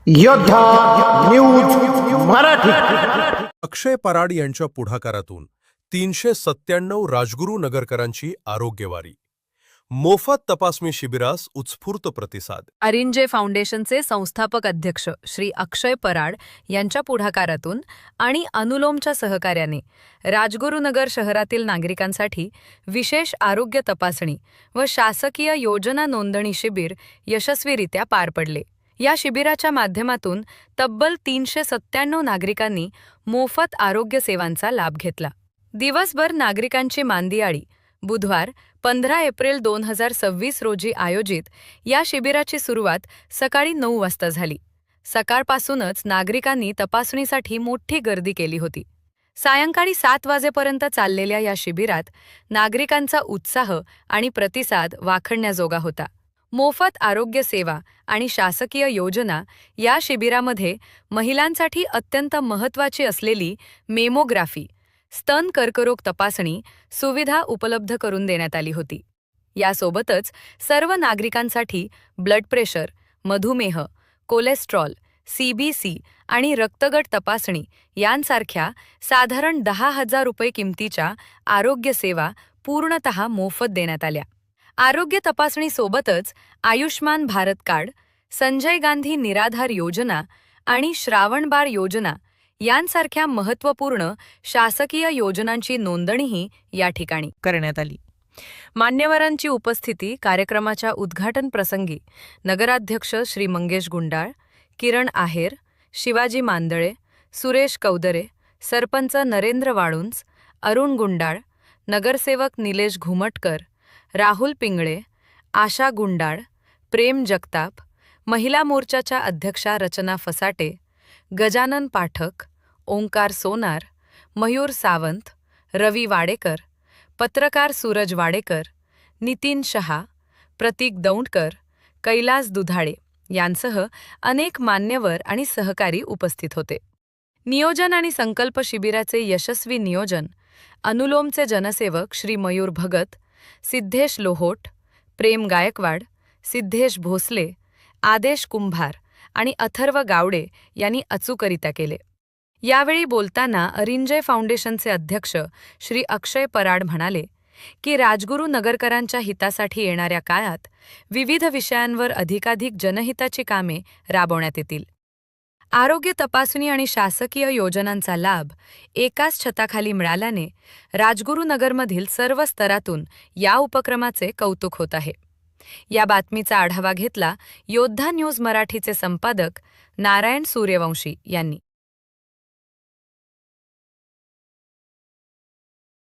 योद्धा न्यूज मराठी. अक्षय पराड यांच्या पुढाकारातून 397 राजगुरू नगरकरांची आरोग्यवारी. मोफत तपासणी शिबिरास उत्स्फूर्त प्रतिसाद. अरिंजे फाउंडेशनचे संस्थापक अध्यक्ष श्री अक्षय पराड यांच्या पुढाकारातून आणि अनुलोमच्या सहकार्याने राजगुरुनगर शहरातील नागरिकांसाठी विशेष आरोग्य तपासणी व शासकीय योजना नोंदणी शिबिर यशस्वीरित्या पार पडले. या शिबिराच्या माध्यमातून तब्बल 397 नागरिकांनी मोफत आरोग्य सेवांचा लाभ घेतला. दिवसभर नागरिकांची मांदियाळी. बुधवार 15 एप्रिल 2026 रोजी आयोजित या शिबिराची सुरुवात सकाळी 9 वाजता झाली. सकाळपासूनच नागरिकांनी तपासणीसाठी मोठी गर्दी केली होती. सायंकाळी 7 वाजेपर्यंत चाललेल्या या शिबिरात नागरिकांचा उत्साह आणि प्रतिसाद वाखण्याजोगा होता. मोफत आरोग्य सेवा आणि शासकीय योजना या शिबिरामध्ये महिलांसाठी अत्यंत महत्त्वाची असलेली मेमोग्राफी, स्तन कर्करोग तपासणी सुविधा उपलब्ध करून देण्यात आली होती. यासोबतच सर्व नागरिकांसाठी ब्लड प्रेशर, मधुमेह, कोलेस्ट्रॉल, CBC आणि रक्तगट तपासणी यांसारख्या साधारण 10,000 रुपये किमतीच्या आरोग्य सेवा पूर्णतः मोफत देण्यात आल्या. आरोग्य तपासणीसोबतच आयुष्मान भारत कार्ड, संजय गांधी निराधार योजना आणि श्रावणबाळ योजना यांसारख्या महत्त्वपूर्ण शासकीय योजनांची नोंदणीही या ठिकाणी करण्यात आली. मान्यवरांची उपस्थिती कार्यक्रमाच्या उद्घाटन प्रसंगी नगराध्यक्ष श्री मंगेश गुंडाळ, किरण आहेर, शिवाजी मांदळे, सुरेश कौदरे, सरपंच नरेंद्र वाळुंज, अरुण गुंडाळ, नगरसेवक निलेश घुमटकर, राहुल पिंगळे, आशा गुंडाळ, प्रेम जगताप, महिला मोर्चाच्या अध्यक्षा रचना फसाटे, गजानन पाठक, ओंकार सोनार, मयूर सावंत, रवी वाडेकर, पत्रकार सूरज वाडेकर, नितीन शहा, प्रतीक दौंडकर, कैलास दुधाळे यांसह अनेक मान्यवर आणि सहकारी उपस्थित होते. नियोजन आणि संकल्प शिबिराचे यशस्वी नियोजन अनुलोमचे जनसेवक श्री मयूर भगत, सिद्धेश लोहोट, प्रेम गायकवाड, सिद्धेश भोसले, आदेश कुंभार आणि अथर्व गावडे यांनी अचूकरित्या केले. यावेळी बोलताना अरिंजे फाउंडेशनचे अध्यक्ष श्री अक्षय पराड म्हणाले की राजगुरू नगरकरांच्या हितासाठी येणाऱ्या काळात विविध विषयांवर अधिकाधिक जनहिताची कामे राबवण्यात येतील. आरोग्य तपासणी आणि शासकीय योजनांचा लाभ एकाच छताखाली मिळाल्याने राजगुरुनगरमधील सर्व स्तरातून या उपक्रमाचे कौतुक होत आहे. या बातमीचा आढावा घेतला योद्धा न्यूज मराठीचे संपादक नारायण सूर्यवंशी यांनी.